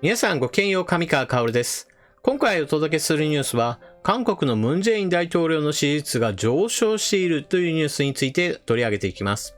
皆さんごきげんよう、上川薫です。今回お届けするニュースは、韓国のムン・ジェイン大統領の支持率が上昇しているというニュースについて取り上げていきます。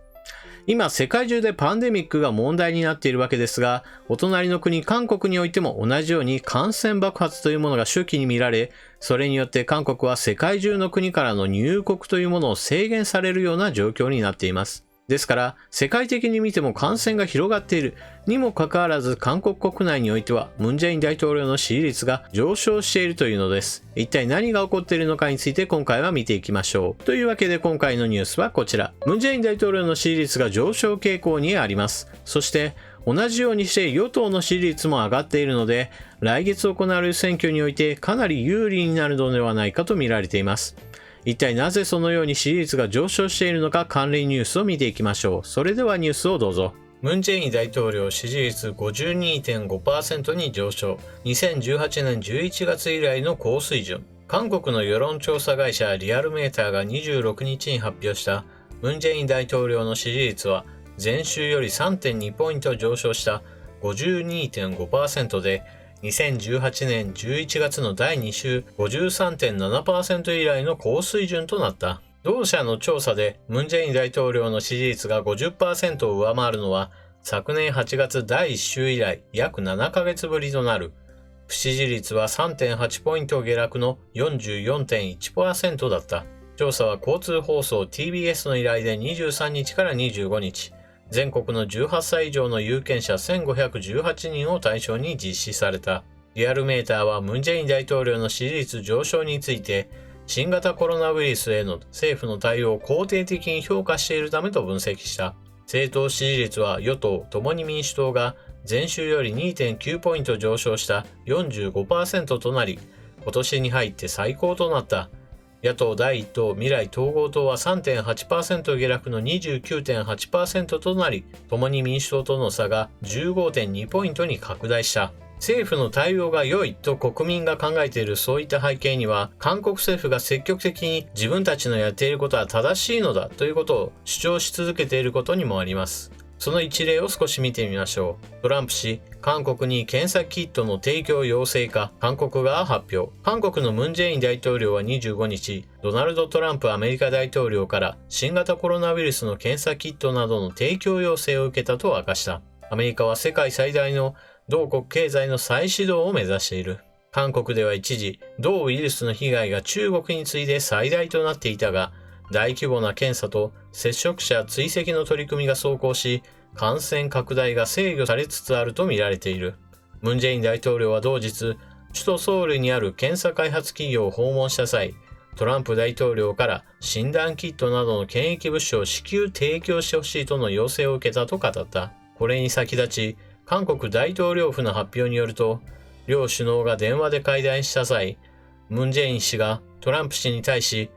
今、世界中でパンデミックが問題になっているわけですが、お隣の国韓国においても同じように感染爆発というものが周期に見られ、それによって韓国は世界中の国からの入国というものを制限されるような状況になっています。ですから、世界的に見ても感染が広がっているにもかかわらず、韓国国内においては、ムン・ジェイン大統領の支持率が上昇しているというのです。一体何が起こっているのかについて今回は見ていきましょう。というわけで今回のニュースはこちら。ムン・ジェイン大統領の支持率が上昇傾向にあります。そして、同じようにして与党の支持率も上がっているので、来月行われる選挙においてかなり有利になるのではないかと見られています。一体なぜそのように支持率が上昇しているのか、関連ニュースを見ていきましょう。それではニュースをどうぞ。ムン・ジェイン大統領支持率 52.5% に上昇。2018年11月以来の高水準。韓国の世論調査会社リアルメーターが26日に発表したムン・ジェイン大統領の支持率は前週より 3.2 ポイント上昇した 52.5% で、2018年11月の第2週 53.7% 以来の高水準となった。同社の調査でムン・ジェイン大統領の支持率が 50% を上回るのは昨年8月第1週以来約7ヶ月ぶりとなる。不支持率は 3.8 ポイント下落の 44.1% だった。調査は交通放送 TBS の依頼で23日から25日。全国の18歳以上の有権者1518人を対象に実施された。リアルメーターはムン・ジェイン大統領の支持率上昇について、新型コロナウイルスへの政府の対応を肯定的に評価しているためと分析した。政党支持率は与党共に民主党が前週より 2.9 ポイント上昇した 45% となり、今年に入って最高となった。野党第一党未来統合党は 3.8% 下落の 29.8% となり、共に民主党との差が 15.2 ポイントに拡大した。政府の対応が良いと国民が考えているそういった背景には、韓国政府が積極的に自分たちのやっていることは正しいのだということを主張し続けていることにもあります。その一例を少し見てみましょう。トランプ氏、韓国に検査キットの提供要請か、韓国側発表。韓国のムン・ジェイン大統領は25日、ドナルド・トランプアメリカ大統領から新型コロナウイルスの検査キットなどの提供要請を受けたと明かした。アメリカは世界最大の同国経済の再始動を目指している。韓国では一時、同ウイルスの被害が中国に次いで最大となっていたが、大規模な検査と接触者追跡の取り組みが奏功し、感染拡大が制御されつつあると見られている。ムン・ジェイン大統領は同日、首都ソウルにある検査開発企業を訪問した際、トランプ大統領から診断キットなどの検疫物資を至急提供してほしいとの要請を受けたと語った。これに先立ち、韓国大統領府の発表によると、両首脳が電話で会談した際、ムン・ジェイン氏がトランプ氏に対し、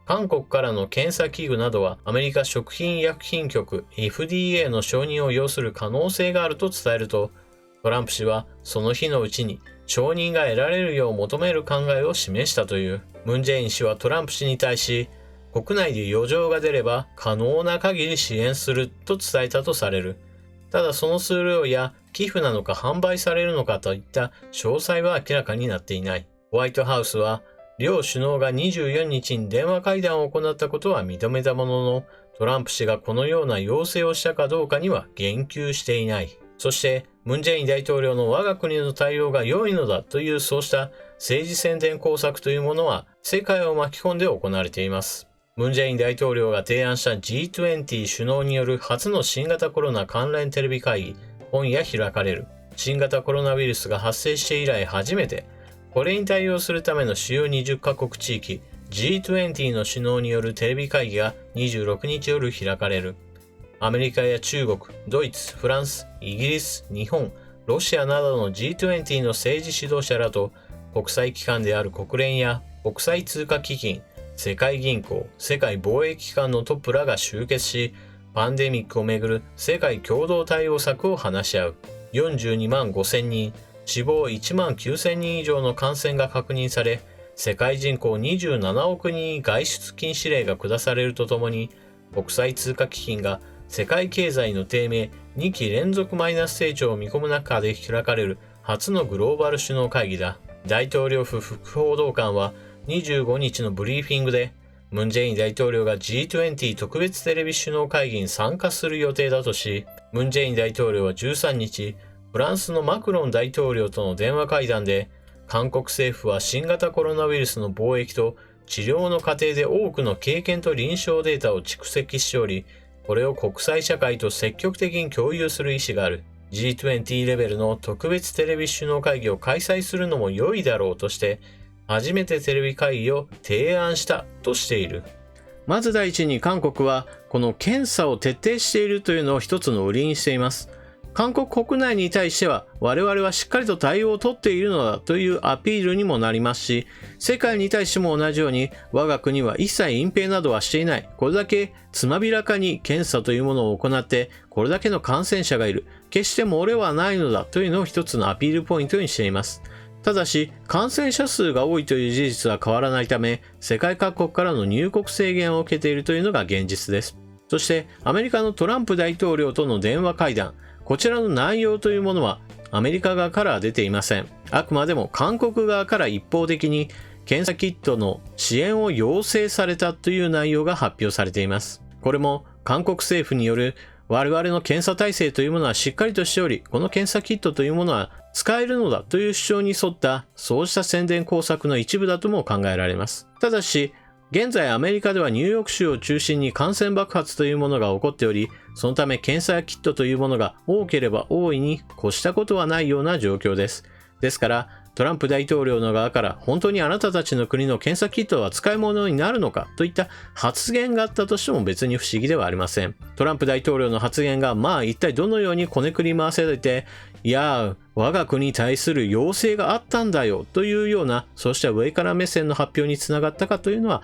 韓国からの検査器具などはアメリカ食品医薬品局 FDA の承認を要する可能性があると伝えると、トランプ氏はその日のうちに承認が得られるよう求める考えを示したという。ムン・ジェイン氏はトランプ氏に対し、国内で余剰が出れば可能な限り支援すると伝えたとされる。ただその数量や寄付なのか販売されるのかといった詳細は明らかになっていない。ホワイトハウスは、両首脳が24日に電話会談を行ったことは認めたものの、トランプ氏がこのような要請をしたかどうかには言及していない。そして、ムン・ジェイン大統領の我が国の対応が良いのだというそうした政治宣伝工作というものは世界を巻き込んで行われています。ムン・ジェイン大統領が提案した G20 首脳による初の新型コロナ関連テレビ会議、今夜開かれる。新型コロナウイルスが発生して以来初めて、これに対応するための主要20カ国地域 G20 の首脳によるテレビ会議が26日夜開かれる。アメリカや中国、ドイツ、フランス、イギリス、日本、ロシアなどの G20 の政治指導者らと国際機関である国連や国際通貨基金、世界銀行、世界貿易機関のトップらが集結し、パンデミックをめぐる世界共同対応策を話し合う。42万5千人、死亡1万9千人以上の感染が確認され、世界人口27億人に外出禁止令が下されるとともに、国際通貨基金が世界経済の低迷、2期連続マイナス成長を見込む中で開かれる初のグローバル首脳会議だ。大統領府副報道官は25日のブリーフィングで、ムン・ジェイン大統領が G20 特別テレビ首脳会議に参加する予定だとし、ムン・ジェイン大統領は13日、フランスのマクロン大統領との電話会談で、韓国政府は新型コロナウイルスの防疫と治療の過程で多くの経験と臨床データを蓄積しており、これを国際社会と積極的に共有する意思がある。G20 レベルの特別テレビ首脳会議を開催するのも良いだろうとして、初めてテレビ会議を提案したとしている。まず第一に韓国はこの検査を徹底しているというのを一つの売りにしています。韓国国内に対しては我々はしっかりと対応をとっているのだというアピールにもなりますし、世界に対しても同じように我が国は一切隠蔽などはしていない。これだけつまびらかに検査というものを行ってこれだけの感染者がいる。決して漏れはないのだというのを一つのアピールポイントにしています。ただし、感染者数が多いという事実は変わらないため、世界各国からの入国制限を受けているというのが現実です。そして、アメリカのトランプ大統領との電話会談、こちらの内容というものはアメリカ側からは出ていません。あくまでも韓国側から一方的に検査キットの支援を要請されたという内容が発表されています。これも韓国政府による我々の検査体制というものはしっかりとしており、この検査キットというものは使えるのだという主張に沿った、そうした宣伝工作の一部だとも考えられます。ただし、現在アメリカではニューヨーク州を中心に感染爆発というものが起こっており、そのため検査キットというものが多ければ多いに越したことはないような状況です。ですから、トランプ大統領の側から本当にあなたたちの国の検査キットは使い物になるのかといった発言があったとしても別に不思議ではありません。トランプ大統領の発言が一体どのようにこねくり回されて、いや我が国に対する要請があったんだよというような、そうした上から目線の発表につながったかというのは、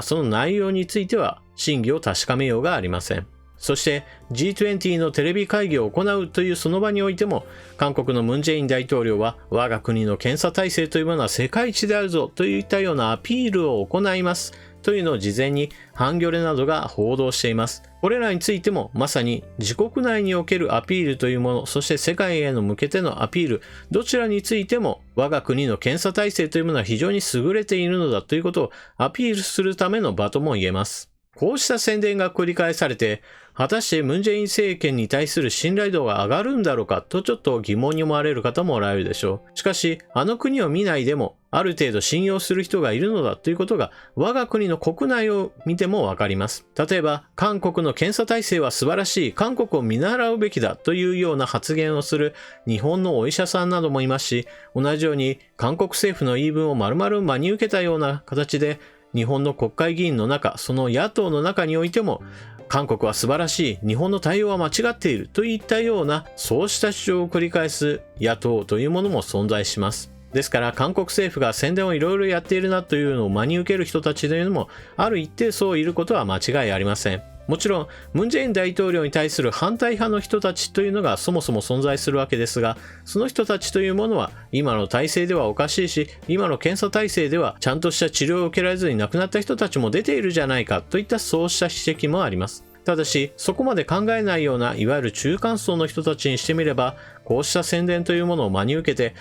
その内容については真偽を確かめようがありません。そして G20 のテレビ会議を行うというその場においても、韓国のムン・ジェイン大統領は我が国の検査体制というものは世界一であるぞといったようなアピールを行いますというのを事前にハンギョレなどが報道しています。これらについてもまさに自国内におけるアピールというもの、そして世界への向けてのアピール、どちらについても我が国の検査体制というものは非常に優れているのだということをアピールするための場とも言えます。こうした宣伝が繰り返されて、果たしてムン・ジェイン政権に対する信頼度が上がるんだろうかとちょっと疑問に思われる方もおられるでしょう。しかし、あの国を見ないでも、ある程度信用する人がいるのだということが、我が国の国内を見てもわかります。例えば、韓国の検査体制は素晴らしい、韓国を見習うべきだというような発言をする日本のお医者さんなどもいますし、同じように韓国政府の言い分を丸々真に受けたような形で、日本の国会議員の中、その野党の中においても、韓国は素晴らしい、日本の対応は間違っているといったような、そうした主張を繰り返す野党というものも存在します。ですから韓国政府が宣伝をいろいろやっているなというのを真に受ける人たちというのも、ある一定そういることは間違いありません。もちろん、ムン・ジェイン大統領に対する反対派の人たちというのがそもそも存在するわけですが、その人たちというものは今の体制ではおかしいし、今の検査体制ではちゃんとした治療を受けられずに亡くなった人たちも出ているじゃないかといったそうした指摘もあります。ただし、そこまで考えないようないわゆる中間層の人たちにしてみれば、こうした宣伝というものを真に受けて、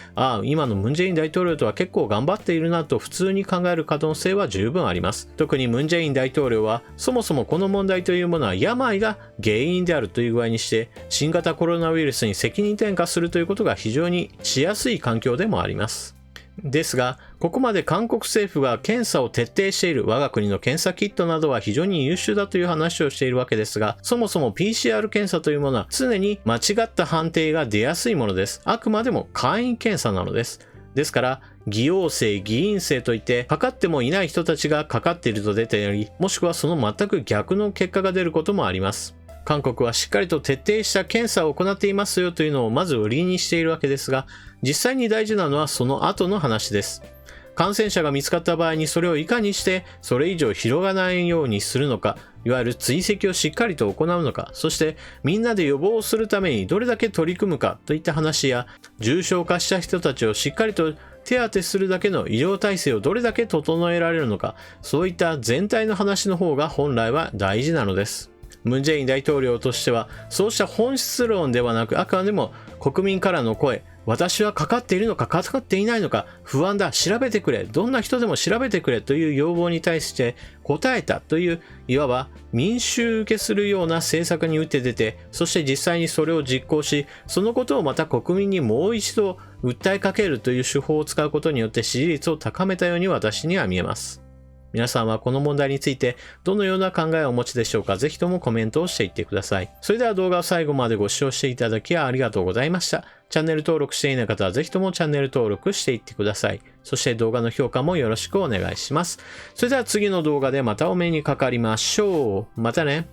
今のムン・ジェイン大統領とは結構頑張っているなと普通に考える可能性は十分あります。特にムン・ジェイン大統領は、そもそもこの問題というものは病が原因であるという具合にして、新型コロナウイルスに責任転嫁するということが非常にしやすい環境でもあります。ですが、ここまで韓国政府が検査を徹底している、我が国の検査キットなどは非常に優秀だという話をしているわけですが、そもそも PCR 検査というものは常に間違った判定が出やすいものです。あくまでも簡易検査なのです。ですから、偽陽性、偽陰性といって、かかってもいない人たちがかかっていると出ており、もしくはその全く逆の結果が出ることもあります。韓国はしっかりと徹底した検査を行っていますよというのをまず売りにしているわけですが、実際に大事なのはその後の話です。感染者が見つかった場合にそれをいかにしてそれ以上広がないようにするのか、いわゆる追跡をしっかりと行うのか、そしてみんなで予防するためにどれだけ取り組むかといった話や、重症化した人たちをしっかりと手当てするだけの医療体制をどれだけ整えられるのか、そういった全体の話の方が本来は大事なのです。ムン・ジェイン大統領としては、そうした本質論ではなく、あくまでも国民からの声、私はかかっているのかかかっていないのか不安だ、調べてくれ、どんな人でも調べてくれという要望に対して答えたという、いわば民衆受けするような政策に打って出て、そして実際にそれを実行し、そのことをまた国民にもう一度訴えかけるという手法を使うことによって支持率を高めたように私には見えます。皆さんはこの問題についてどのような考えをお持ちでしょうか。ぜひともコメントをしていってください。それでは動画を最後までご視聴していただきありがとうございました。チャンネル登録していない方はぜひともチャンネル登録していってください。そして動画の評価もよろしくお願いします。それでは次の動画でまたお目にかかりましょう。またね。